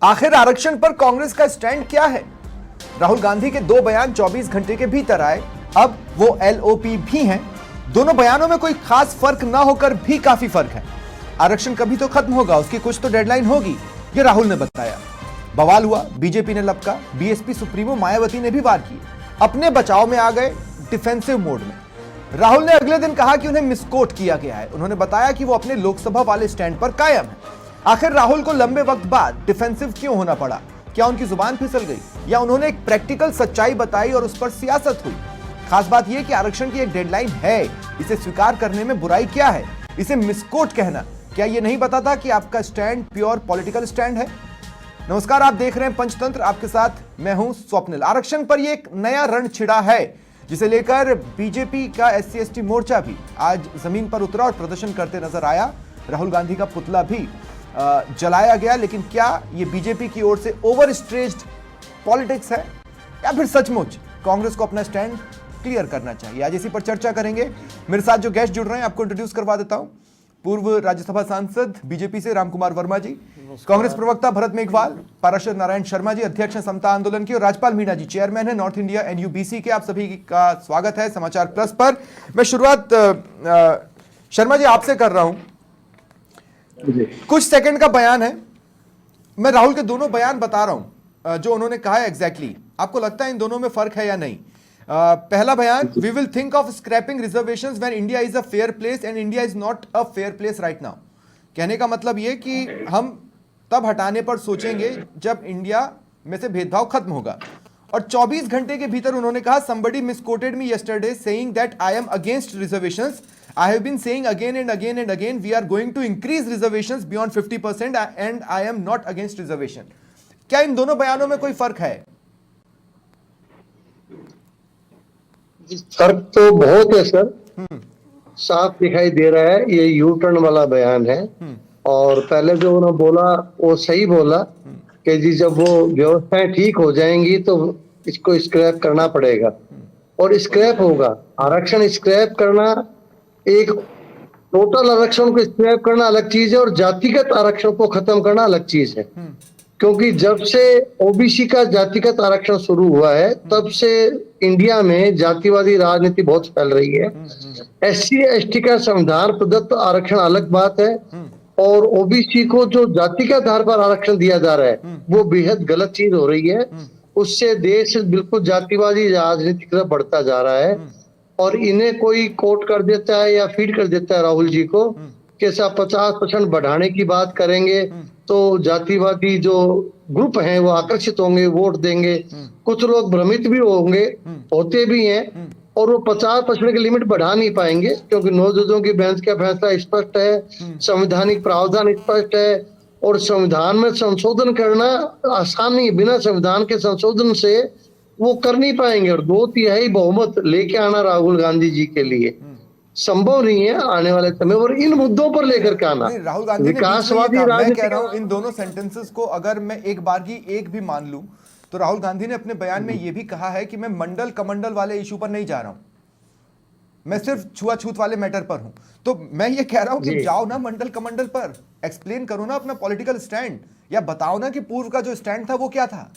आखिर आरक्षण पर कांग्रेस का स्टैंड क्या है? राहुल गांधी के दो बयान 24 घंटे के भीतर आए, अब वो एलओपी भी हैं। दोनों बयानों में कोई खास फर्क ना होकर भी काफी फर्क है। आरक्षण कभी तो खत्म होगा, उसकी कुछ तो डेडलाइन होगी, ये राहुल ने बताया। बवाल हुआ, बीजेपी ने लपका, बीएसपी सुप्रीमो मायावती ने भी वार किए, अपने बचाव में आ गए डिफेंसिव मोड में। राहुल ने अगले दिन कहा कि उन्हें मिसकोट किया गया है। उन्होंने बताया कि वो अपने लोकसभा वाले स्टैंड पर कायम है। आखिर राहुल को लंबे वक्त बाद डिफेंसिव क्यों होना पड़ा? क्या उनकी जुबान फिसल गई या उन्होंने एक प्रैक्टिकल सच्चाई बताई और उस पर सियासत हुई? खास बात यह कि आरक्षण की एक डेडलाइन है, इसे स्वीकार करने में बुराई क्या है? इसे मिसकोट कहना क्या यह नहीं बताता कि आपका स्टैंड प्योर पॉलिटिकल स्टैंड है? नमस्कार, आप देख रहे हैं पंचतंत्र, आपके साथ मैं हूं स्वप्निल। आरक्षण पर यह एक नया रण छिड़ा है, जिसे लेकर बीजेपी का SC/ST मोर्चा भी आज जमीन पर उतरा और प्रदर्शन करते नजर आया। राहुल गांधी का पुतला भी जलाया गया। लेकिन क्या ये बीजेपी की ओर से ओवर स्ट्रेस्ड पॉलिटिक्स है या फिर सचमुच कांग्रेस को अपना स्टैंड क्लियर करना चाहिए? आज इसी पर चर्चा करेंगे। मेरे साथ जो गेस्ट जुड़ रहे हैं आपको इंट्रोड्यूस करवा देता हूं। पूर्व राज्यसभा सांसद बीजेपी से रामकुमार वर्मा जी, कांग्रेस प्रवक्ता भरत मेघवाल, पाराशर नारायण शर्मा जी अध्यक्ष हैं समता आंदोलन के, और राजपाल मीणा जी चेयरमैन है नॉर्थ इंडिया NUBC के। आप सभी का स्वागत है समाचार प्लस पर। मैं शुरुआत शर्मा जी आपसे कर रहा हूं। कुछ सेकंड का बयान है, मैं राहुल के दोनों बयान बता रहा हूं जो उन्होंने कहा है एग्जैक्टली। आपको लगता है इन दोनों में फर्क है या नहीं? पहला बयान, we will think of scrapping reservations when India is a fair place and India is not a fair place right now. कहने का मतलब यह कि हम तब हटाने पर सोचेंगे जब इंडिया में से भेदभाव खत्म होगा। और 24 घंटे के भीतर उन्होंने कहा, somebody misquoted me yesterday saying that I am against reservations. I have been saying again and again and again we are going to increase reservations beyond 50% and I am not against reservation. क्या इन दोनों बयानों में कोई फर्क है? फर्क तो बहुत है सर, साफ दिखाई दे रहा है। ये यू टर्न वाला बयान है। और पहले जो उन्होंने बोला वो सही बोला कि जी जब वो व्यवस्थाएं ठीक हो जाएंगी तो इसको स्क्रैप करना पड़ेगा, और स्क्रैप होगा। आरक्षण स्क्रैप करना, एक टोटल आरक्षण को स्क्रैप करना अलग चीज है और जातिगत आरक्षण को खत्म करना अलग चीज है। क्योंकि जब से ओबीसी का जातिगत आरक्षण शुरू हुआ है तब से इंडिया में जातिवादी राजनीति बहुत फैल रही है। SC/ST का संविधान प्रदत्त आरक्षण अलग बात है, और ओबीसी को जो जाति के आधार पर आरक्षण दिया जा रहा है वो बेहद गलत चीज हो रही है। उससे देश बिल्कुल जातिवादी राजनीति की तरफ बढ़ता जा रहा है। और इन्हें कोई कोट कर देता है या फीड कर देता है राहुल जी को कि 50% बढ़ाने की बात करेंगे तो जातिवादी जो ग्रुप हैं वो आकर्षित होंगे, वोट देंगे। कुछ लोग भ्रमित भी होंगे, होते भी हैं, और वो 50% की लिमिट बढ़ा नहीं पाएंगे क्योंकि 9 जजों की बेंच का फैसला स्पष्ट है, संवैधानिक प्रावधान स्पष्ट है, और संविधान में संशोधन करना आसान नहीं। बिना संविधान के संशोधन से वो कर नहीं पाएंगे, और 2/3 बहुमत लेके आना राहुल गांधी जी के लिए संभव नहीं है आने वाले समय। और इन मुद्दों पर लेकर के आना, राहुल गांधी विकासवादी मैं कह रहा हूं इन दोनों सेंटेंसेस को अगर मैं एक बार की एक भी मान लूं तो राहुल गांधी ने अपने बयान में यह भी कहा है कि मैं मंडल कमंडल वाले इशू पर नहीं जा रहा हूं, मैं सिर्फ छुआछूत वाले मैटर पर हूं। तो मैं ये कह रहा हूं कि जाओ ना मंडल कमंडल पर, एक्सप्लेन करो ना अपना पॉलिटिकल स्टैंड, या बताओ ना कि पूर्व का जो स्टैंड था वो क्या था।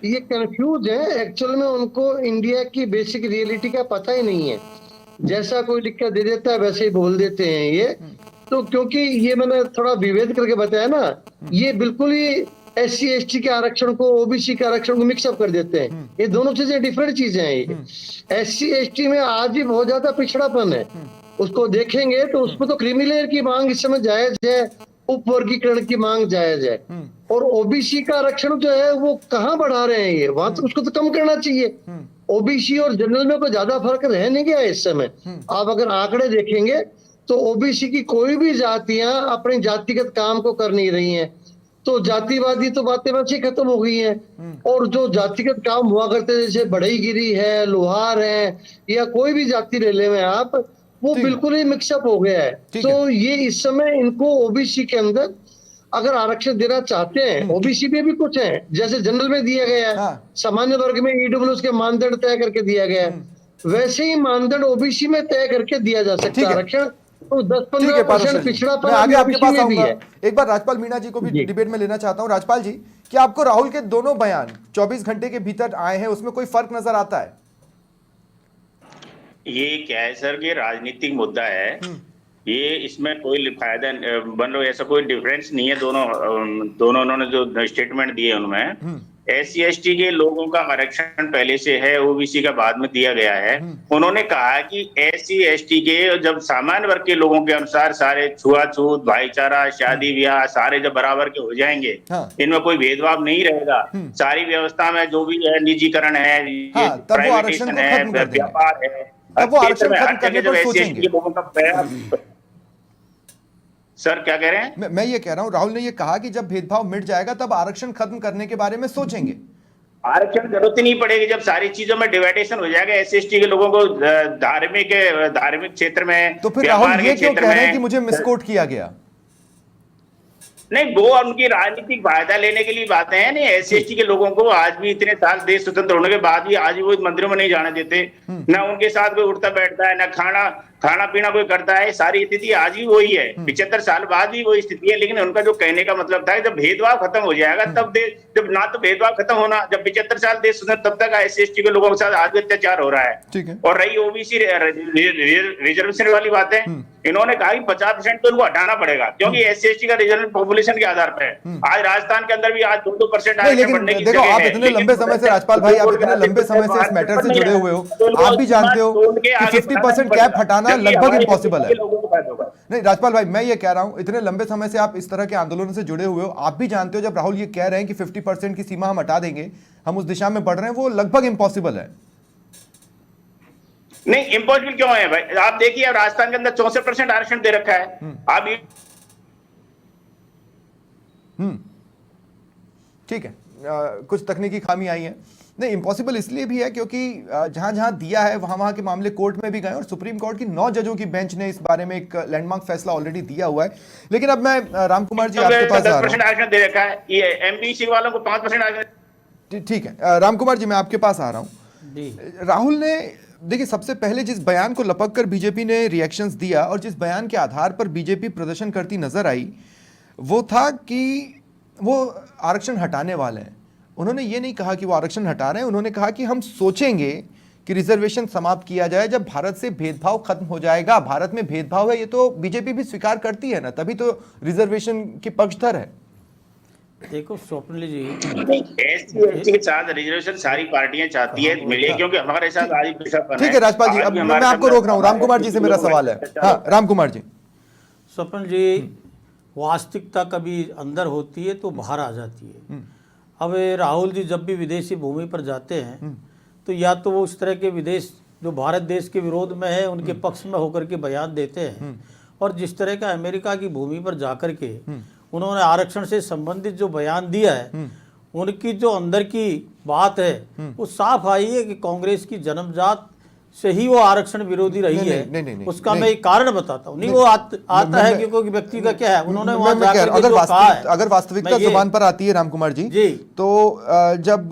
ये कंफ्यूज है एक्चुअल में, उनको इंडिया की बेसिक रियलिटी का पता ही नहीं है। जैसा कोई लिख कर दे देता है वैसे ही बोल देते हैं ये। तो क्योंकि ये मैंने थोड़ा विभेद करके बताया ना, ये बिल्कुल ही SC/ST के आरक्षण को OBC के आरक्षण को मिक्सअप कर देते हैं। ये दोनों चीजें डिफरेंट चीजें हैं। ये SC/ST में आज भी बहुत ज्यादा पिछड़ापन है, उसको देखेंगे तो उसमें तो क्रीमी की मांग इस समय जायज है, उपवर्गीकरण की मांग जायज है। और OBC का आरक्षण जो है वो कहाँ बढ़ा रहे हैं ये, वहां तो उसको तो कम करना चाहिए। OBC और जनरल में कोई ज्यादा फर्क रह नहीं गया इस समय। आप अगर आंकड़े देखेंगे तो OBC की कोई भी जातियां अपने जातिगत काम को कर नहीं रही हैं, तो जातिवादी तो बातें वैसे ही खत्म हो गई हैं। और जो जातिगत काम हुआ करते जैसे बढ़ईगिरी है, लोहार है, या कोई भी जाति ले ले में आप, वो बिल्कुल ही मिक्सअप हो गया है। तो ये इस समय इनको OBC के अंदर अगर आरक्षण देना चाहते हैं, OBC में भी कुछ है जैसे जनरल में दिया गया है, सामान्य वर्ग में EWS के मानदंड तय करके दिया गया है, वैसे ही मानदंड OBC में तय करके दिया जा सकता है आरक्षण। तो ठीक है 10-15% पारोशर जी, पिछड़ा मैं आगे आपके पास में भी आऊंगा। है। एक बार राजपाल मीणा जी को भी जी। डिबेट में लेना चाहता हूं। राजपाल जी, क्या आपको राहुल के दोनों बयान 24 घंटे के भीतर आए हैं, उसमें कोई फर्क नजर आता है? ये क्या है सर, ये राजनीतिक मुद्दा है। ये इसमें कोई फायदा बन रहा है, ऐसा कोई डिफरेंस नहीं है। दोनों उन्होंने जो स्टेटमेंट दिए उनमें SC ST के लोगों का आरक्षण पहले से है, OBC का बाद में दिया गया है। उन्होंने कहा कि SC ST के जब सामान्य वर्ग के लोगों के अनुसार सारे छुआछूत, भाईचारा, शादी ब्याह सारे जब बराबर के हो जाएंगे, हाँ। इनमें कोई भेदभाव नहीं रहेगा, सारी व्यवस्था में जो भी है, निजीकरण है, ये हाँ, तब वो आरक्षण प्राइवेटेशन को है, खत्म कर देंगे। व्यापार है, तब वो हर आरक्षण क्षेत्र में, खत्म हर करने जगह पर जब SC ST सोचेंगे। के लोगों का सर क्या कह रहे हैं? मैं ये कह रहा हूं, राहुल ने ये कहा कि जब भेदभाव मिट जाएगा तब आरक्षण खत्म करने के बारे में सोचेंगे। आरक्षण जरूरत ही नहीं पड़ेगी जब सारी चीजों में डिवाइडेशन हो जाएगा। SC ST के लोगों को धार्मिक क्षेत्र में, तो फिर व्यापार राहुल के ये क्यों क्षेत्र कह रहे हैं में कि मुझे मिसकोट किया गया? नहीं, वो उनकी राजनीतिक फायदा लेने के लिए बातें हैं। नहीं, SC ST के लोगों को आज भी इतने साल देश स्वतंत्र होने के बाद भी आज भी वो मंदिरों में नहीं जाने देते, ना उनके साथ कोई उठता बैठता है, ना खाना पीना कोई करता है। सारी स्थिति आज भी वही है, 75 साल बाद भी वही स्थिति है। लेकिन उनका जो कहने का मतलब था जब भेदभाव खत्म हो जाएगा तब जब ना तो भेदभाव खत्म होना, जब 75 साल देश स्वतंत्र तब तक SC ST के लोगों के साथ आज भी अत्याचार हो रहा है। ठीक है। और रही OBC रिजर्वेशन वाली बातें, इन्होंने कहा कि 50% तो उनको हटाना पड़ेगा, क्योंकि SC ST का रिजर्व पॉपुलेशन के आधार पर है। आज राजस्थान के अंदर भी आज 2-2% नहीं, लेकिन देखो आप इतने लंबे समय से, राजपाल भाई आप इतने लंबे समय से इस मैटर से जुड़े हुए हो, आप भी जानते हो कि 50% कैप हटाना लगभग इम्पॉसिबल है। नहीं राजपाल भाई, मैं ये कह रहा हूं, इतने लंबे समय से आप इस तरह के आंदोलनों से जुड़े हुए हो, आप भी जानते हो जब राहुल ये कह रहे हैं कि 50% की सीमा हम हटा देंगे, हम उस दिशा में बढ़ रहे हैं, वो लगभग इम्पॉसिबल है। नहीं, इम्पॉसिबल क्यों है भाई? आप देखिए, अब राजस्थान के अंदर 64% आरक्षण दे रखा है। आप ठीक है, कुछ तकनीकी खामी आई है। नहीं, इम्पॉसिबल इसलिए भी है क्योंकि जहां जहां दिया है वहां के मामले कोर्ट में भी गए और सुप्रीम कोर्ट की 9 जजों की बेंच ने इस बारे में एक लैंडमार्क फैसला ऑलरेडी दिया हुआ है। लेकिन अब मैं राम कुमार जी आपके पास आ रहा हूं। 10% आरक्षण दे रखा है, ये MBC वालों को 5% आरक्षण। ठीक है, राम कुमार जी मैं आपके पास आ रहा हूं। राहुल ने देखिए, सबसे पहले जिस बयान को लपक कर बीजेपी ने रिएक्शंस दिया और जिस बयान के आधार पर बीजेपी प्रदर्शन करती नजर आई, वो था कि वो आरक्षण हटाने वाले हैं। उन्होंने ये नहीं कहा कि वो आरक्षण हटा रहे हैं, उन्होंने कहा कि हम सोचेंगे कि रिजर्वेशन समाप्त किया जाए जब भारत से भेदभाव खत्म हो जाएगा। भारत में भेदभाव है, ये तो बीजेपी भी स्वीकार करती है ना, तभी तो रिजर्वेशन की पक्षधर है। देखो स्वप्निल जी, SC ST के साथ रिजर्वेशन सारी पार्टियां चाहती है मिले, क्योंकि हमारे साथ आज भी पिछड़ापन है। ठीक है राजपाल जी, अब मैं आपको रोक रहा हूं, राम कुमार जी से मेरा सवाल है। हाँ राम कुमार जी। स्वप्निल जी, वास्तविकता कभी अंदर होती है तो बाहर आ जाती है। अब राहुल जी जब भी विदेशी भूमि पर जाते हैं तो या तो वो उस तरह के विदेश जो भारत देश के विरोध में है उनके पक्ष में होकर के बयान देते हैं, और जिस तरह का अमेरिका की भूमि पर जाकर के उन्होंने आरक्षण से संबंधित जो बयान दिया है, उनकी जो अंदर की बात है वो साफ आई है कि कांग्रेस की जन्मजात से ही वो आरक्षण विरोधी रही है। उसका मैं एक कारण बताता हूँ। नहीं, वो आता है कि कोई व्यक्ति का क्या है, उन्होंने वहां जाकर के जो कहा है। अगर वास्तविकता जुबान पर आती है राम कुमार जी, तो जब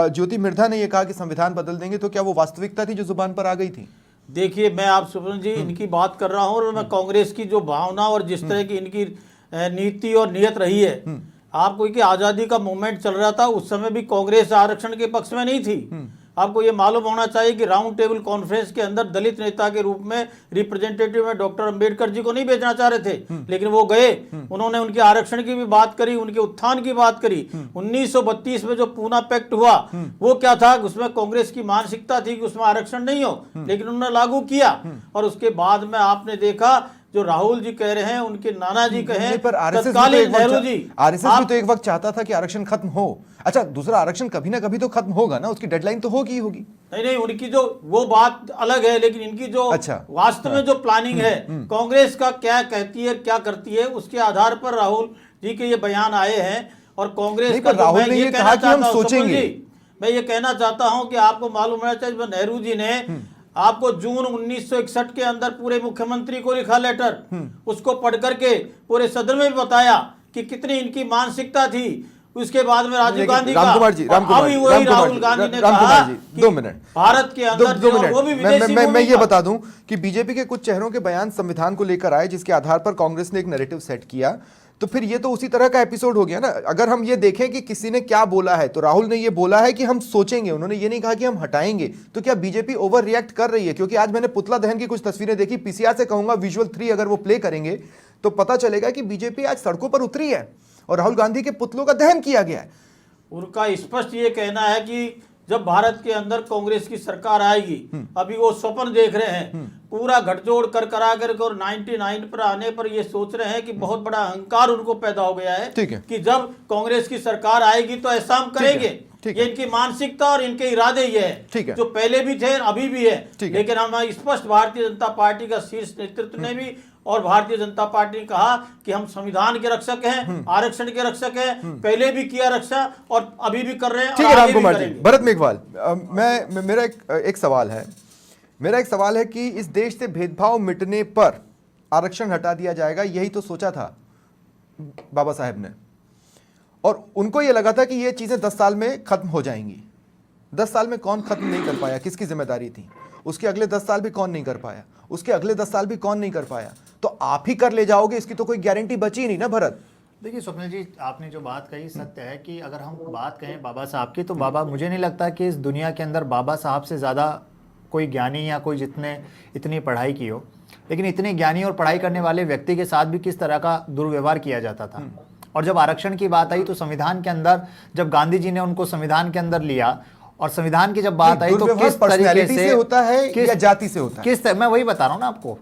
ज्योति मिर्धा ने ये कहा कि संविधान बदल देंगे, तो क्या वो वास्तविकता थी जो जुबान पर आ गई थी? देखिए, मैं आप सुप्रीम जी इनकी बात कर रहा हूँ, और मैं कांग्रेस की जो भावना और जिस तरह की इनकी नीति और नियत रही है। आपको कि आजादी का मूवमेंट चल रहा था, उस समय भी कांग्रेस आरक्षण के पक्ष में नहीं थी। आपको ये मालूम होना चाहिए कि राउंड टेबल कॉन्फ्रेंस के अंदर दलित नेता के रूप में रिप्रेजेंटेटिव में डॉक्टर अंबेडकर जी को नहीं भेजना चाह रहे थे, लेकिन वो गए। उन्होंने उनके आरक्षण की भी बात करी, उनके उत्थान की बात करी। 1932 में जो पूना पैक्ट हुआ वो क्या था, उसमें कांग्रेस की मानसिकता थी कि उसमें आरक्षण नहीं हो, लेकिन उन्होंने लागू किया। और उसके बाद में आपने देखा जो राहुल जी कह रहे हैं, उनके नाना जी कहे, पर तत्कालीन नेहरू जी, आरएसएस भी तो एक वक्त चाहता था कि आरक्षण खत्म हो। अच्छा, दूसरा आरक्षण कभी ना कभी तो खत्म होगा ना, उसकी डेडलाइन तो होगी ही होगी। नहीं, उनकी जो वो बात अलग है, लेकिन इनकी जो वास्तव में जो प्लानिंग है, कांग्रेस का क्या कहती है क्या करती है, उसके आधार पर राहुल जी के ये बयान आए हैं। और कांग्रेस का राहुल ने ये कहा कि हम सोचेंगे, मैं ये कहना चाहता हूं कि आपको मालूम होना चाहिए, नेहरू जी ने आपको जून 1961 के अंदर पूरे मुख्यमंत्री को लिखा लेटर, उसको पढ़ करके पूरे सदन में भी बताया कि कितनी इनकी मानसिकता थी। उसके बाद में राजीव गांधी का, रामकुमार जी, अभी वही राहुल गांधी ने कहा कि 2 मिनट भारत के अंदर दो जो मिनट वो भी विदेशी मैं भूमि ये का। बता दूं कि बीजेपी के कुछ चेहरों के बयान संविधान को लेकर आए, जिसके आधार पर कांग्रेस ने एक नैरेटिव सेट किया। तो फिर ये तो उसी तरह का एपिसोड हो गया ना। अगर हम ये देखें कि किसी ने क्या बोला है, तो राहुल ने ये बोला है कि हम सोचेंगे, उन्होंने ये नहीं कहा कि हम हटाएंगे। तो क्या बीजेपी ओवर रिएक्ट कर रही है? क्योंकि आज मैंने पुतला दहन की कुछ तस्वीरें देखी, पीसीआर से कहूंगा विजुअल 3 अगर वो प्ले करेंगे तो पता चलेगा कि बीजेपी आज सड़कों पर उतरी है और राहुल गांधी के पुतलों का दहन किया गया है। उनका स्पष्ट ये कहना है कि जब भारत के अंदर कांग्रेस की सरकार आएगी, अभी वो स्वप्न देख रहे हैं, पूरा गठजोड़ कर करा कर और 99 पर आने पर ये सोच रहे हैं कि बहुत बड़ा अहंकार उनको पैदा हो गया है ठीक है। कि जब कांग्रेस की सरकार आएगी तो ऐसा हम करेंगे। ठीक ये है। इनकी मानसिकता और इनके इरादे ये ठीक है। है, जो पहले भी थे अभी भी है। ठीक है। लेकिन हम स्पष्ट भारतीय जनता पार्टी का शीर्ष नेतृत्व ने भी और भारतीय जनता पार्टी ने कहा कि हम संविधान के रक्षक हैं, आरक्षण के रक्षक हैं, पहले भी किया रक्षा और अभी भी कर रहे हैं। ठीक और है आगे भी रामकुमार जी, करेंगे। भरत मेघवाल, मेरा एक सवाल है। मेरा एक सवाल है कि इस देश से भेदभाव मिटने पर आरक्षण हटा दिया जाएगा, यही तो सोचा था बाबा साहेब ने, और उनको यह लगा था कि ये चीजें 10 साल में खत्म हो जाएंगी। 10 साल में कौन खत्म नहीं कर पाया? किसकी जिम्मेदारी थी? उसके अगले 10 साल भी कौन नहीं कर पाया? उसके अगले 10 साल भी कौन नहीं कर पाया? तो आप ही कर ले जाओगे, इसकी तो कोई गारंटी बची नहीं ना भरत। देखिए स्वप्निल जी, आपने जो बात कही सत्य है कि अगर हम बात कहें बाबा साहब की, तो बाबा, मुझे नहीं लगता कि इस दुनिया के अंदर बाबा साहब से ज़्यादा कोई ज्ञानी या कोई जितने इतनी पढ़ाई की हो, लेकिन इतने ज्ञानी और पढ़ाई करने वाले व्यक्ति के साथ भी किस तरह का दुर्व्यवहार किया जाता था। और जब आरक्षण की बात आई तो संविधान के अंदर, जब गांधी जी ने उनको संविधान के अंदर लिया और संविधान की जब बात आई तो दुर्व्यवहार किस तरीके पर्सनैलिटी से होता है किस- या जाति से होता है? मैं वही बता रहा हूँ ना आपको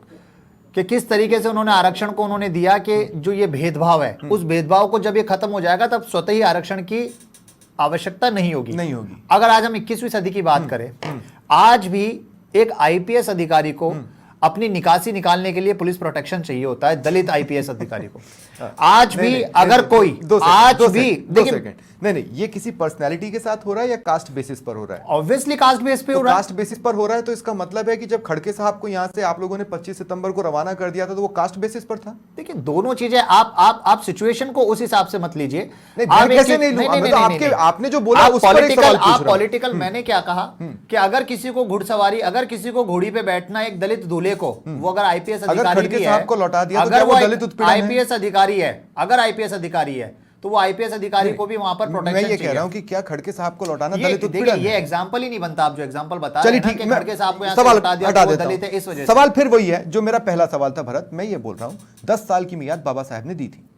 कि किस तरीके से उन्होंने आरक्षण को उन्होंने दिया कि जो ये भेदभाव है, उस भेदभाव को जब ये खत्म हो जाएगा तब स्वतः ही आरक्षण की आवश्यकता नहीं होगी। अगर आज हम 21वीं सदी की बात करें, आज भी एक आईपीएस अधिकारी को अपनी निकासी निकालने के लिए पुलिस प्रोटेक्शन चाहिए होता है, दलित आईपीएस अधिकारी को। आज भी अगर कोई आज भी देखिए, नहीं, ये किसी पर्सनालिटी के साथ हो रहा है या कास्ट बेसिस पर हो रहा है? ऑब्वियसली कास्ट बेस पे हो रहा है। कास्ट बेसिस पर हो रहा है तो इसका मतलब है कि जब खड़गे साहब को यहां से आप लोगों ने 25 सितंबर को रवाना कर दिया था तो वो कास्ट बेसिस पर था। देखिए दोनों चीजें, आप सिचुएशन को उस हिसाब से मत लीजिए। आप कैसे नहीं लूं? मैं तो आपने जो बोला उस पर एक सवाल पूछ रहा हूं। पॉलिटिकल मैंने क्या कहा कि अगर किसी को घुड़सवारी, अगर किसी को घोड़ी पे बैठना एक दलित दूल्हे को, वो अगर आईपीएस अधिकारी भी है, साहब को लौटा दिया तो अगर क्या वो वो दलित उत्पीड़न है? आईपीएस अधिकारी है, अगर आईपीएस अधिकारी है तो वो आईपीएस अधिकारी को भी वहां पर प्रोटेक्शन मैं ये चाहिए। कह रहा हूं कि क्या खड़गे साहब को लौटाना ये दलित देखिए, उत्पीड़न ये है? एग्जांपल ही नहीं बनता। आप जो एग्जांपल बता रहे चलिए हैं ना ठीक, कि मैं खड़गे साहब को यहां से सवाल हटा दिया हटा तो वो देता दलित है इस हूं। वजह से। सवाल फिर वही है जो मेरा पहला सवाल था भरत। मैं ये बोल रहा हूं 10 साल की मियाद बाबा साहब ने दी थी।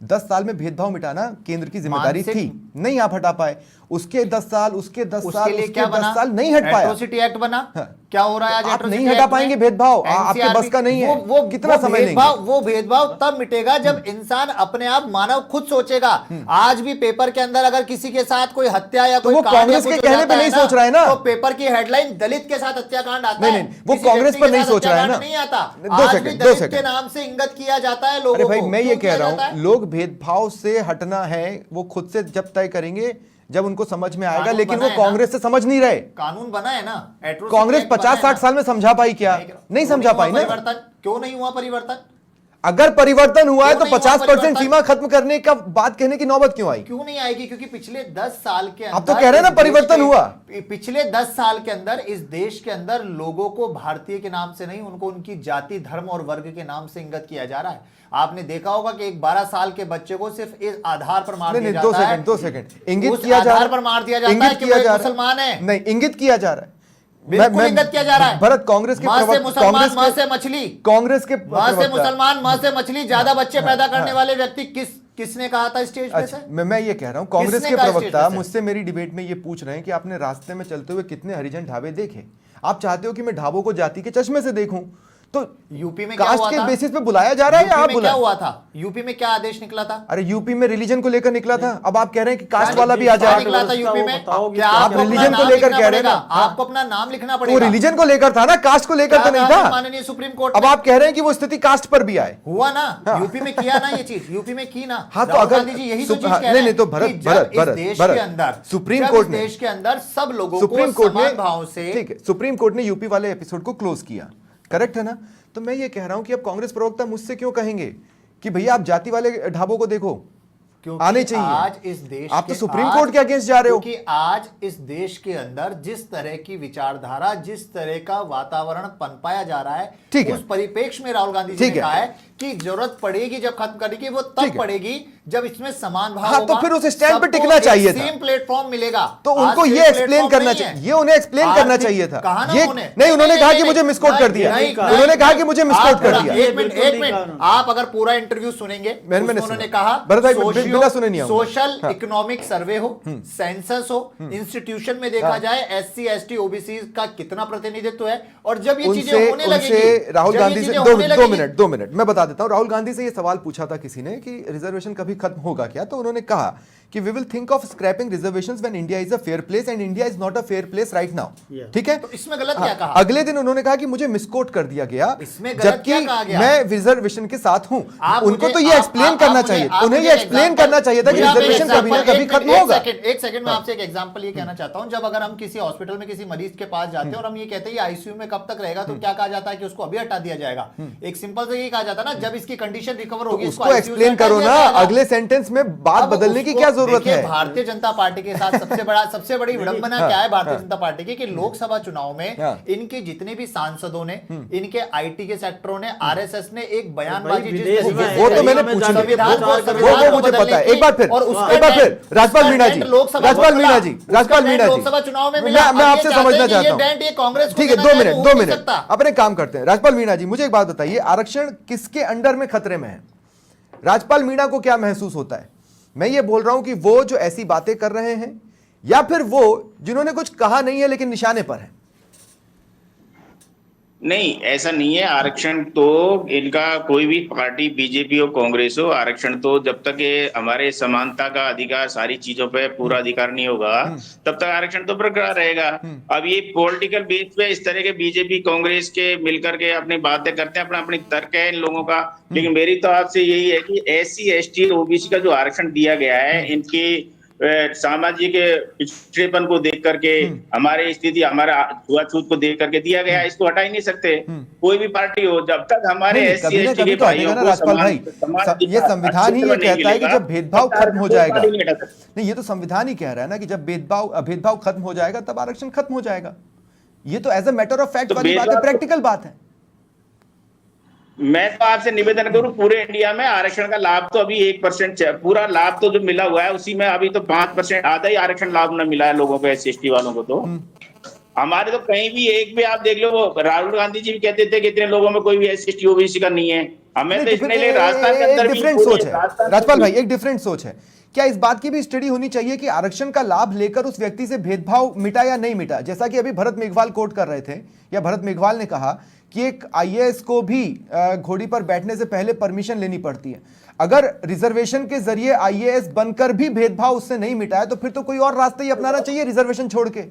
10 साल में भेदभाव मिटाना केंद्र की जिम्मेदारी मानसिक- थी, नहीं आप हटा पाए। उसके 10 साल, उसके 10 उसके साल, लिए उसके क्या 10 बना? साल नहीं हट पाया। एट्रोसिटी एक्ट बना। हाँ। क्या हो रहा है आज? आप एट्रोसिटी नहीं हटा एक्ट में? पाएंगे भेदभाव, आपके NCRB बस का नहीं है। वो कितना समय लेंगे? वो भेदभाव तब मिटेगा जब इंसान अपने आप, मानव खुद सोचेगा। आज भी पेपर के अंदर अगर किसी के साथ कोई हत्या या कोई वो कांड या कांग्रेस कुछ के हो कहने जाता पे नहीं सोच रहा है ना। तो पेपर की हेडलाइन दलित के साथ हत्याकांड आता नहीं, है। नहीं, वो किसी कांग्रेस व्यक्ति पर के नहीं साथ सोच रहा है ना। हत्याकांड नहीं आता। 2 आज भी सेकंड, 2 दलित सेकंड। के नाम से इंगित किया जाता है लोगों अरे को। भाई मैं ये क्यों कह किया रहा जाता हूं है? लोग भेदभाव से हटना है वो खुद से जब तय करेंगे जब उनको समझ में आएगा, कानून लेकिन बना वो है ना। कांग्रेस से समझ नहीं रहे। कानून बना है ना, एट्रोसिटी कांग्रेस एक्ट बना है 50-60 ना। साल में समझा पाई क्या? नहीं समझा पाई ना। क्यों नहीं हुआ परिवर्तन? अगर परिवर्तन हुआ है तो क्यों नहीं हुआ 50% परिवर्तन? सीमा खत्म करने का बात कहने की नौबत क्यों आई? क्यों नहीं आएगी? क्योंकि पिछले 10 साल के अंदर आप तो कह रहे हैं ना इस देश परिवर्तन के- हुआ। पिछले 10 साल के अंदर इस देश के अंदर लोगों को भारतीय के नाम से नहीं, उनको उनकी जाति, धर्म और वर्ग के नाम से इंगित किया जा रहा है। आपने देखा होगा कि एक 12 साल के बच्चे को सिर्फ इस आधार पर मार दिया जाता है। 2 सेकंड इंगित उस किया जा रहा आधार पर मार दिया जाता है इंगित कि किया वो एक जा रहा है। मुसलमान है। नहीं, इंगित किया जा रहा है। बिल्कुल इंगित किया जा रहा है। भरत कांग्रेस के मां से प्रवक्ता- मुसलमान, कांग्रेस मां के- से मछली, कांग्रेस के मां से प्रवक्ता- मुसलमान, मां से मछली, ज्यादा बच्चे पैदा करने वाले व्यक्ति किसने कहा था स्टेज पे से? अच्छा, मैं ये कह रहा हूं कांग्रेस किसने के कहा प्रवक्ता स्टेज पे? मुझसे मेरी डिबेट में ये पूछ रहे हैं कि आपने रास्ते में चलते हुए कितने हरिजन ढाबे देखे? आप चाहते हो कि मैं ढाबों को जाति के चश्मे से देखूं? तो यूपी में क्या कास्ट हुआ के था? बेसिस पे बुलाया जा रहा है या यूपी आप में बुला? क्या हुआ था? यूपी में क्या आदेश निकला था? अरे यूपी में रिलीजन को लेकर निकला था, अब आप कह रहे हैं कि कास्ट वाला भी आ क्या जाए। निकला था यूपी में? बताओगे क्या क्या? आपको आप अपना रिलीजन को नाम लेकर लिखना कह रहे हैं पड़ेगा? ना? आपको अपना नाम लिखना वो पड़ेगा। रिलीजन को लेकर था ना, कास्ट को लेकर तो नहीं क्या था। माननीय सुप्रीम कोर्ट अब ने आप कह रहे हैं कि वो स्थिति कास्ट पर भी आए। हुआ ना, यूपी में किया ना ये चीज, यूपी में की ना। हाँ, तो राहुल अगर गांधी जी यही तो चीज हाँ, कह रहे नहीं, हैं तो भरत- कि जब भरत- इस भरत- देश भरत, के अंदर, सुप्रीम जब कोर्ट इस ने- देश के अंदर सब लोगों सुप्रीम को कोर्ट समान ने भाव से, ठीक है, सुप्रीम कोर्ट ने यूपी वाले एपिसोड को क्लोज किया, करेक्ट है ना? तो मैं ये कह रहा हूं कि अब कांग्रेस प्रवक्ता मुझसे क्यों कहेंगे कि भैया आप जाति वाले ढाबों को देखो, क्योंकि आने चाहिए। आज इस देश आप तो के सुप्रीम आज- कोर्ट के अगेंस्ट जा रहे हो। क्योंकि आज इस देश के अंदर जिस तरह की विचारधारा, जिस तरह का वातावरण पनपाया जा रहा है, ठीक है। उस परिप्रेक्ष्य में राहुल गांधी जी ठीक ने है। कहा है कि जरूरत पड़ेगी जब खत्म करने की, वो ठीक तब है। पड़ेगी जब इसमें समान भाव हाँ, तो होगा, फिर उस स्टैंड पे सबको टिकना एक चाहिए था। सेम प्लेटफॉर्म मिलेगा। तो आज उनको सेम ये एक्सप्लेन प्लेटफॉर्म करना नहीं है। चाहिए, ये उन्हें एक्सप्लेन आज करना भी चाहिए था। कहा ना ये उन्होंने। नहीं, उन्होंने कहा कि मुझे मिसकोट कर दिया। नहीं, उन्होंने कहा कि मुझे मिसकोट आप कर पूरा- दिया। एक मिनट, बिल्कुल एक नहीं मिनट, कहा आप अगर पूरा इंटरव्यू सुनेंगे, मैंने उसमें उन्होंने सुना। कहा भरत भाई, बिना सुने नहीं आऊंगा। सोशल हाँ। इकोनॉमिक सर्वे हो, सेंसस हो, इंस्टीट्यूशन में देखा जाए एससी एसटी ओबीसी का कितना प्रतिनिधित्व है, और जब ये चीजें होने लगेगी, उनसे राहुल जब ये गांधी से चीजें दो होने लगेगी- दो मिनट मैं बता देता हूं। राहुल गांधी से ये सवाल पूछा था किसी ने कि रिजर्वेशन कभी खत्म होगा क्या, तो उन्होंने कहा कि we will think of scrapping reservations when India is a fair place and India is not a fair place right now. ठीक है, तो इसमें गलत हाँ, क्या कहा? अगले दिन उन्होंने कहा कि मुझे मिसकोट कर दिया गया, इसमें गलत जबकि क्या कहा गया? मैं रिजर्वेशन के साथ हूं। आप उनको मुझे- तो ये आप- एक्सप्लेन आप- करना आप चाहिए, मुझे- आप उन्हें ये मुझे एक्सप्लेन example- करना चाहिए था कि मुझे आप रिजर्वेशन example- कभी ना कभी एक खत्म मिनट, होगा। एक सेकंड में आपसे एक एग्जांपल ये कहना चाहता हूं। जब अगर हम किसी हॉस्पिटल में किसी मरीज के पास जाते हैं और हम ये कहते हैं ये आईसीयू में कब तक रहेगा, तो क्या कहा जाता है कि उसको अभी हटा दिया जाएगा। एक सिंपल से ये कहा जाता है ना, जब इसकी कंडीशन रिकवर होगी उसको ICU से एक्सप्लेन हटा करो दिया ना, जाएगा। अगले सेंटेंस में बात अब बदलने की उसको- क्या जरूरत देखिए, है। भारतीय जनता पार्टी के साथ सबसे बड़ी विडंबना क्या है भारतीय जनता पार्टी की, कि लोकसभा चुनाव में हाँ। इनके जितने भी सांसदों ने, इनके आईटी के सेक्टरों ने, आरएसएस ने एक बयानबाजी भाई, जिस विदेश तरीके में से वो तो करी, मैंने में पूछा जाके संविधान को- प्रचार कर- संविधान वो को मुझे बदलने पता है। की- एक बार फिर और उसका एक बार फिर डेंट- राजपाल उसका मीणा जी, डेंट लोकसभा राजपाल को मीणा मिला। जी, उसका राजपाल डेंट मीणा जी, लोकसभा चुनाव में मिला। मैं अब ये आपसे चाहते समझना हैं कि चाहता ये हूं। डेंट ये कांग्रेस को ठीक है, देना दो चाहिए, मिनट वो दो हो नहीं मिनट सकता। अपने काम करते हैं। राजपाल मीणा जी, मुझे एक बात बताइए, आरक्षण किसके अंडर में खतरे में है? राजपाल मीणा को क्या महसूस होता है? मैं ये बोल रहा हूं कि वो जो ऐसी बातें कर रहे हैं, या फिर वो जिन्होंने कुछ कहा नहीं है लेकिन निशाने पर है? नहीं, ऐसा नहीं है। आरक्षण तो इनका कोई भी पार्टी, बीजेपी हो कांग्रेस हो, आरक्षण तो जब तक ये हमारे समानता का अधिकार, सारी चीजों पे पूरा अधिकार नहीं होगा, तब तक आरक्षण तो बरकरार रहेगा। अब ये पॉलिटिकल बेस पे इस तरह के बीजेपी कांग्रेस के मिलकर के अपनी बातें करते हैं, अपना अपनी तर्क है इन लोगों का। लेकिन मेरी तो आपसे यही है कि SC ST ओबीसी का जो आरक्षण दिया गया है, इनकी सामाजिक पिछड़ेपन को देख करके, हमारे स्थिति, हमारा छुआछूत को देख करके दिया गया है, इसको हटा ही नहीं सकते कोई भी पार्टी हो, जब तक हमारे नहीं, SC कभी ना ST कभी के तो भाइयों हटेगा ना को राजपाल भाई। ये संविधान ही ये कहता है कि जब भेदभाव खत्म हो जाएगा, नहीं, ये तो संविधान ही कह रहा है ना कि जब भेदभाव खत्म हो जाएगा तब आरक्षण खत्म हो जाएगा। ये तो as a matter of fact तो वाली बात है, भेदभाव- प्रैक्टिकल बात है। मैं तो आपसे निवेदन करूं, पूरे इंडिया में आरक्षण का लाभ तो अभी 1% पूरा लाभ तो जो मिला हुआ है, उसी में अभी तो 5%, आधा ही आरक्षण लाभ न मिला है लोगों को, SC ST वालों को। तो हमारे तो कहीं भी एक भी आप देख लो, वो राहुल गांधी जी भी कहते थे कि इतने लोगों में कोई भी SC ST OBC का नहीं है। हमें तो नहीं, तो इसने फिर लिए राजस्थान के अंदर एक भी डिफरेंट सोच है राजस्थान- राजपाल भाई, एक डिफरेंट सोच है। क्या इस बात की भी स्टडी होनी चाहिए कि आरक्षण का लाभ लेकर उस व्यक्ति से भेदभाव मिटा या नहीं मिटा? जैसा कि अभी भरत मेघवाल कोट कर रहे थे, या भरत मेघवाल ने कहा कि एक IAS को भी घोड़ी पर बैठने से पहले परमिशन लेनी पड़ती है। अगर रिजर्वेशन के जरिए IAS बनकर भी भेदभाव उससे नहीं मिटा है, तो फिर तो कोई और रास्ता ही अपनाना चाहिए रिजर्वेशन छोड़ के।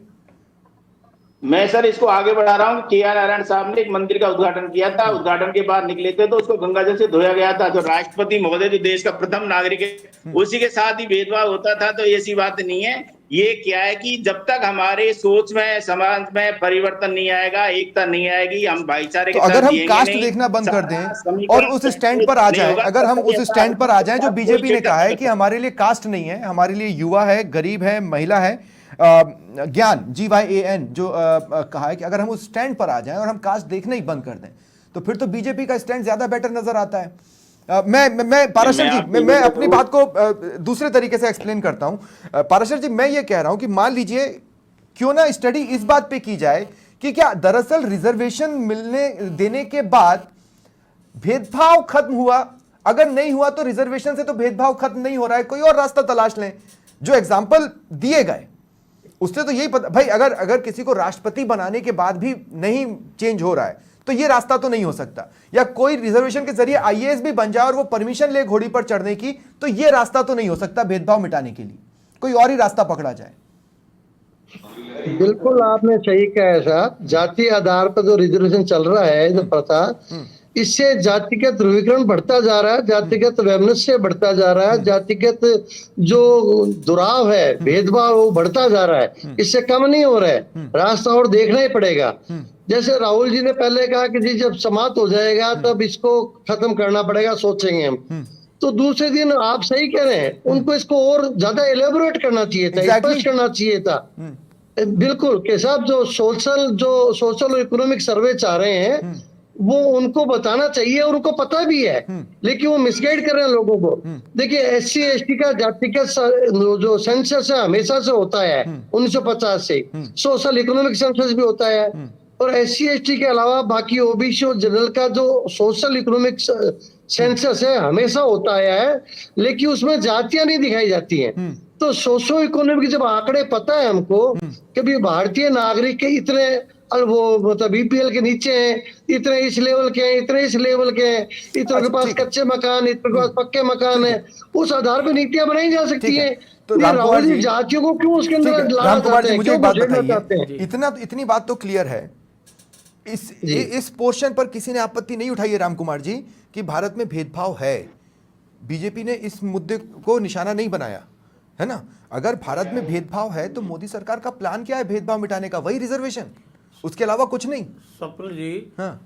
मैं सर इसको आगे बढ़ा रहा हूँ। KR नारायण साहब ने एक मंदिर का उद्घाटन किया था, उद्घाटन के बाद निकले थे तो उसको गंगाजल से धोया गया था। जो राष्ट्रपति महोदय, जो देश का प्रथम नागरिक है, उसी के साथ ही भेदभाव होता था। तो ऐसी बात नहीं है। ये क्या है कि जब तक हमारे सोच में, समाज में परिवर्तन नहीं आएगा, एकता नहीं आएगी, हम भाईचारे तो के साथ अगर हम जिएंगे कास्ट नहीं, देखना बंद कर सारा दें समीकरण और उस स्टैंड पर आ नहीं जाएं, होगा, अगर हम तब उस तक स्टैंड पर आ जाएं जो कोई बीजेपी ने चिंता कहा है नहीं कि हमारे लिए कास्ट नहीं है, हमारे लिए युवा है, गरीब है, महिला है, ज्ञान GYAN जो कहा है कि अगर हम उस स्टैंड पर आ जाएं और हम कास्ट देखना ही बंद कर दें, तो फिर तो बीजेपी का स्टैंड ज्यादा बेटर नजर आता है। मैं पाराशर जी, मैं अपनी बात को दूसरे तरीके से एक्सप्लेन करता हूं। पाराशर जी, मैं ये कह रहा हूं कि मान लीजिए क्यों ना स्टडी इस बात पे की जाए कि क्या दरअसल रिजर्वेशन मिलने देने के बाद भेदभाव खत्म हुआ? अगर नहीं हुआ तो रिजर्वेशन से तो भेदभाव खत्म नहीं हो रहा है, कोई और रास्ता तलाश लें। जो एग्जाम्पल दिए गए उससे तो यही पता भाई, अगर किसी को राष्ट्रपति बनाने के बाद भी नहीं चेंज हो रहा है तो ये रास्ता तो नहीं हो सकता। या कोई रिजर्वेशन के जरिए IAS भी बन जाए और वो परमिशन ले घोड़ी पर चढ़ने की, तो ये रास्ता तो नहीं हो सकता भेदभाव मिटाने के लिए, कोई और ही रास्ता पकड़ा जाए। बिल्कुल आपने सही कहा है साहब। जाति आधार पर जो रिजर्वेशन चल रहा है, जो प्रथा, इससे जातिगत ध्रुवीकरण बढ़ता जा रहा है, जातिगत वैमनस्य बढ़ता जा रहा है, जातिगत जो दुराव है, भेदभाव, वो बढ़ता जा रहा है, इससे कम नहीं हो रहा है। रास्ता और देखना ही पड़ेगा। जैसे राहुल जी ने पहले कहा कि जी जब समाप्त हो जाएगा तब इसको खत्म करना पड़ेगा, सोचेंगे हम। तो दूसरे दिन आप सही कह रहे हैं, उनको इसको और ज्यादा एलेबोरेट करना चाहिए था, Exactly. स्पष्ट करना चाहिए था। बिल्कुल के साहब जो सोशल और इकोनॉमिक सर्वे चाह रहे हैं वो उनको बताना चाहिए, और उनको पता भी है, लेकिन वो मिसगाइड कर रहे हैं लोगों को। देखिए SC ST का जातिगत जो सेंसस है हमेशा से होता है 1950 से, सोशल इकोनॉमिक सेंसस भी होता है, और SC ST के अलावा बाकी OBC और जनरल का जो सोशल इकोनॉमिक सेंसस है हमेशा होता है, लेकिन उसमें जातियां नहीं दिखाई जाती हैं। तो सोशो इकोनॉमिक जब आंकड़े पता है हमको कि भी भारतीय नागरिक के इतने वो मतलब BPL के नीचे हैं, इतने इस लेवल के हैं, इतने इस लेवल के हैं, इतनों के पास कच्चे मकान, इतनों के पास पक्के मकान है, उस आधार पर नीतियां बनाई जा सकती हैं। तो ये राहुल जी जातियों को क्यों उसके अंदर लाना रामकुमार चाहते जी हैं, मुझे क्यों एक बात घुसेड़ना चाहते हैं? बताइए, इतनी बात तो क्लियर है, इस पोर्शन पर किसी ने आपत्ति नहीं उठाई है रामकुमार जी कि भारत में भेदभाव है। बीजेपी ने इस मुद्दे को निशाना नहीं बनाया है ना। अगर भारत में भेदभाव है तो मोदी सरकार का प्लान क्या है भेदभाव मिटाने का? वही रिजर्वेशन, उसके अलावा कुछ नहीं। स्वप्निल जी, हाँ,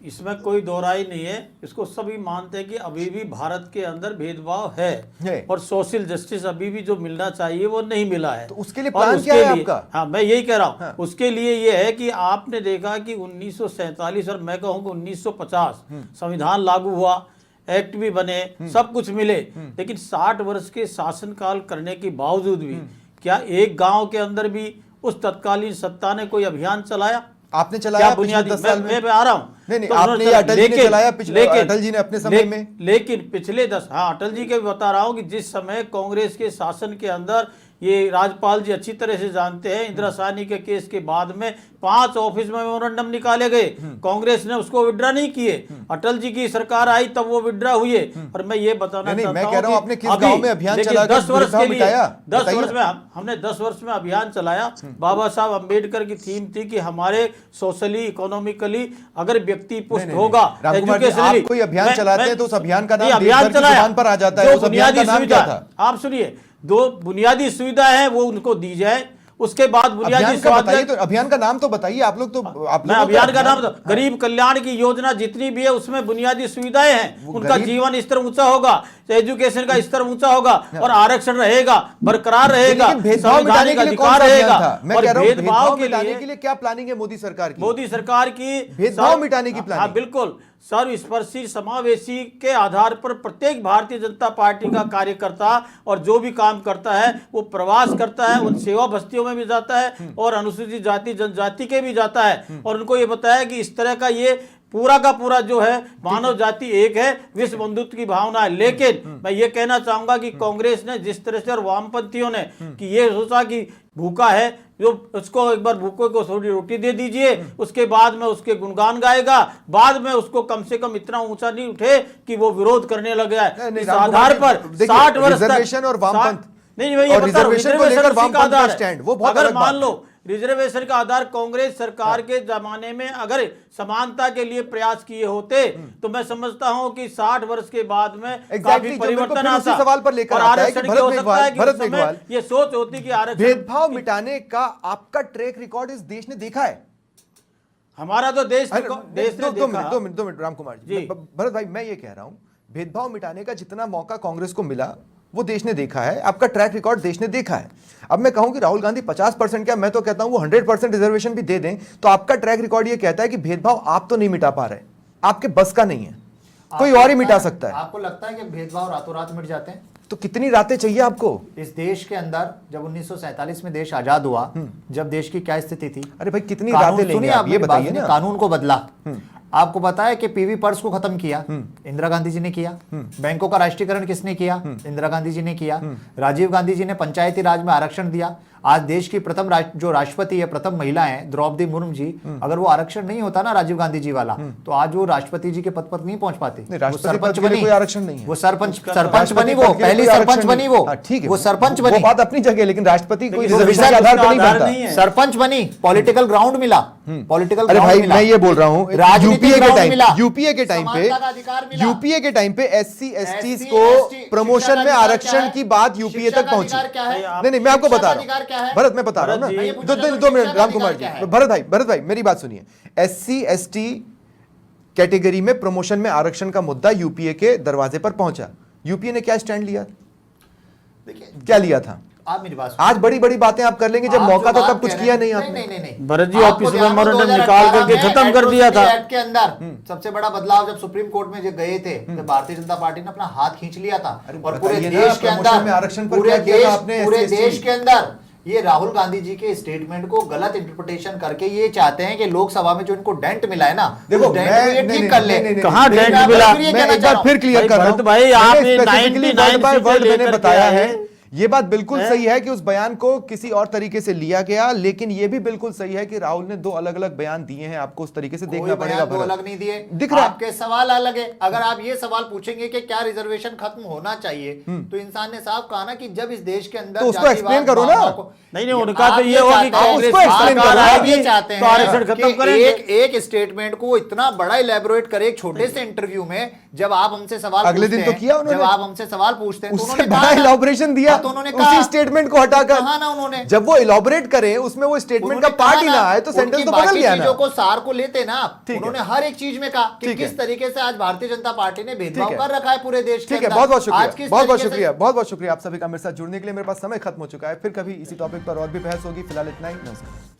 इसमें कोई दोहराई नहीं है, इसको सभी मानते हैं कि अभी भी भारत के अंदर भेदभाव है और सोशल जस्टिस अभी भी जो मिलना चाहिए वो नहीं मिला है। तो उसके लिए प्लान क्या है आपका? हाँ, मैं यही कह रहा हूँ। हाँ। उसके लिए ये है कि आपने देखा कि 1947 और मैं कहूँ कि 1950 संविधान लागू हुआ, एक्ट भी बने, सब कुछ मिले, लेकिन 60 वर्ष के शासनकाल करने के बावजूद भी क्या एक गांव के अंदर भी उस तत्कालीन सत्ता ने कोई अभियान चलाया? आपने चलाया क्या बुनियादी? मैं आ रहा हूँ। नहीं, आपने ये अटल जी ने चलाया, पिछले अटल जी ने अपने समय में। लेकिन पिछले 10, हाँ, अटल जी के भी बता रहा हूँ कि जिस समय कांग्रेस के शासन के अंदर, ये राजपाल जी अच्छी तरह से जानते हैं, इंदिरा साहनी के केस के बाद में 5 ऑफिस में मेमोरेंडम निकाले गए, कांग्रेस ने उसको विड्रा नहीं किए। अटल जी की सरकार आई तब वो विड्रा हुए। और मैं ये बताना चाहता हूं, मैं कह रहा हूं आपने किस गांव में अभियान चलाया? 10 वर्ष के लिए 10 वर्ष में हमने 10 वर्ष में अभियान चलाया। बाबा साहब अम्बेडकर की थीम थी कि हमारे सोशली इकोनॉमिकली अगर व्यक्ति पुष्ट होगा, एजुकेशनली कोई अभियान चलाते हैं तो उस अभियान का नाम अभियान चलाया पर आ जाता है। उस अभियान का नाम क्या था? आप सुनिए, 2 बुनियादी सुविधाएं हैं वो उनको दी जाए, उसके बाद बुनियादी तो अभियान का नाम तो बताइए। आप लोग तो मैं अभियान का नाम तो गरीब कल्याण की योजना जितनी भी है उसमें बुनियादी सुविधाएं हैं, उनका जीवन स्तर ऊंचा होगा, एजुकेशन का स्तर ऊंचा होगा और आरक्षण रहेगा, बरकरार रहेगा, संवैधानिक अधिकार रहेगा। और भेदभाव के लिए क्या प्लानिंग है मोदी सरकार की? मोदी सरकार की भेदभाव मिटाने की प्लानिंग। हाँ, बिल्कुल सर्वस्पर्शी समावेशी के आधार पर प्रत्येक भारतीय जनता पार्टी का कार्यकर्ता और जो भी काम करता है वो प्रवास करता है, उन सेवा बस्तियों में भी जाता है और अनुसूचित जाति जनजाति के भी जाता है, और उनको ये बताया कि इस तरह का ये पूरा का पूरा जो है मानव जाति एक है, विश्व बंधुत्व की भावना है। लेकिन मैं ये कहना चाहूंगा कि कांग्रेस ने जिस तरह से और वामपंथियों ने कि ये सोचा कि भूखा है जो उसको एक बार भूखे को थोड़ी रोटी दे दीजिए, उसके बाद में उसके गुणगान गाएगा, बाद में उसको कम से कम इतना ऊंचा नहीं उठे कि वो विरोध करने लग जाए। इस आधार पर 60 वर्ष रिजर्वेशन और वामपंथ नहीं, मैं ये बता रहा हूं, लेकर वामपंथ का स्टैंड वो बहुत अगर मान लो रिजर्वेशन का आधार कांग्रेस सरकार के जमाने में अगर समानता के लिए प्रयास किए होते तो मैं समझता हूं कि 60 वर्ष के बाद में काफी परिवर्तन आता। सवाल पर लेकर आता है कि भरत मेघवाल, ये सोच होती कि आरक्षण भेदभाव मिटाने का आपका ट्रैक रिकॉर्ड इस देश ने देखा है? हमारा तो देश ने 2 मिनट रामकुमार जी, भरत भाई, मैं ये कह रहा हूं भेदभाव मिटाने का जितना मौका कांग्रेस को मिला वो देश ने देखा है, आपका ट्रैक रिकॉर्ड देश ने देखा है। अब मैं कहूं कि राहुल गांधी 50% क्या, मैं तो कहता हूं वो 100% रिजर्वेशन भी दे दें तो आपका ट्रैक रिकॉर्ड ये कहता है कि भेदभाव आप तो नहीं मिटा पा रहे, आपके बस का नहीं है, कोई और ही मिटा सकता है। आपको लगता है कि भेदभाव रातों रात मिट जाते हैं? तो कितनी रातें चाहिए आपको? इस देश के अंदर जब 1947 में देश आजाद हुआ, जब देश की क्या स्थिति थी? अरे भाई कितनी रातें लेंगे आप, ये बताइए ना। कानून को बदला, आपको पता है कि पीवी पर्स को खत्म किया, इंदिरा गांधी जी ने किया। बैंकों का राष्ट्रीयकरण किसने किया? इंदिरा गांधी जी ने किया। राजीव गांधी जी ने पंचायती राज में आरक्षण दिया। आज देश की प्रथम जो राष्ट्रपति है, प्रथम महिला है द्रौपदी मुर्मू जी, अगर वो आरक्षण नहीं होता ना राजीव गांधी जी वाला, तो आज वो राष्ट्रपति जी के पद पर नहीं पहुंच पाते। वो सरपंच बनी, कोई आरक्षण नहीं है। वो सरपंच बनी, वो पहली सरपंच बनी, वो ठीक है, वो सरपंच बनी, वो बात अपनी जगह, लेकिन राष्ट्रपति कोई रिजर्वेशन के आधार पर नहीं बनता। सरपंच बनी, पॉलिटिकल ग्राउंड मिला, पॉलिटिकल। अरे भाई मैं ये बोल रहा हूँ, यूपीए के टाइम पे SC STs को प्रमोशन में आरक्षण की बात यूपीए तक पहुंची। नहीं, मैं आपको बता रहा हूँ भरत, मैं बता रहा हूँ ना, 2 मिनट रामकुमार जी, भरत भाई मेरी बात सुनिए। SC ST कैटेगरी में प्रमोशन में आरक्षण का मुद्दा यूपीए के दरवाजे पर पहुंचा, यूपीए ने क्या स्टैंड लिया, देखिए क्या लिया था? आप मेरी बात आज बड़ी बड़ी बातें आप कर लेंगे, जब आप मौका जो था बात तब कुछ कह रहे किया हैं- नहीं आपने। नहीं भरत जी आपको ऑफिस ध्यान हो, मेमोरेंडम 2018 निकाल करके में खत्म कर दिया था। एट्रोसिटी एक्ट के अंदर सबसे बड़ा बदलाव जब सुप्रीम कोर्ट में जब गए थे तो भारतीय जनता पार्टी ने अपना हाथ खींच लिया था और पूरे बताइए ना, देश के प्रमोशन अंदर में आरक्षण पर पूरे क्या किया देश था आपने पूरे SC? देश के अंदर ये राहुल गांधी जी के स्टेटमेंट को गलत इंटरप्रिटेशन करके ये चाहते हैं कि लोकसभा में जो इनको डेंट मिला है ना, देखो, उस डेंट मैं- को ये नहीं, ठीक नहीं, कर ले। नहीं, नहीं, नहीं, कहाँ नहीं, डेंट मैं- मिला? मैं एक बार फिर क्लियर कर रहा हूं। भाई, आपने मैंने specifically 99 word by से word मैंने लेकर के बताया आए है। हैं। ये बात बिल्कुल सही है कि उस बयान को किसी और तरीके से लिया गया, लेकिन ये भी बिल्कुल सही है कि राहुल ने दो अलग अलग बयान दिए हैं, आपको उस तरीके से देखना कोई पड़ेगा। बयान दो भरत। अलग नहीं दिए, दिख रहा है। आपके सवाल अलग है। अगर आप ये सवाल पूछेंगे कि क्या रिजर्वेशन खत्म होना चाहिए, तो इंसान ने साफ कहा ना कि जब इस देश के अंदर तो उसको जातिवाद explain करो ना। भावना को- नहीं, उनका तो आप ये होगा कि चाहते हैं- कांग्रेस आप explain करो। आप ये चाहते तो आरक्षण हैं खत्म कि करेंगे। एक स्टेटमेंट को इतना बड़ा इलेबोरेट करे एक छोटे से इंटरव्यू में, जब आप हमसे सवाल अगले पूछते दिन तो हैं, किया उन्होंने। जब आप हमसे सवाल पूछते हैं तो उससे उन्होंने बड़ा कहा ना- इलॉबरेशन दिया, हाँ, तो उन्होंने कहा उसी स्टेटमेंट को हटाकर कहा ना उन्होंने। जब वो इलॉबरेट करें उसमें वो स्टेटमेंट का उन्होंने पार्ट ही कहा ना आए तो सेंटेंस उनकी तो बदल बाकी गया ना। चीजों को सार को लेते ना आप। ठीक है। उन्होंने हर एक चीज में कहा कि ठीक है। किस तरीके से आज भारतीय जनता पार्टी ने भेदभाव ठीक है। कर रखा है पूरे देश के ठीक है, अंदर। बहुत बहुत शुक्रिया, आज किस बहुत बहुत तरीके से- शुक्रिया, बहुत बहुत शुक्रिया आप सभी का मेरे साथ जुड़ने के लिए। मेरे पास समय खत्म हो चुका है, फिर कभी इसी टॉपिक पर और भी बहस होगी। फिलहाल इतना ही, नमस्कार।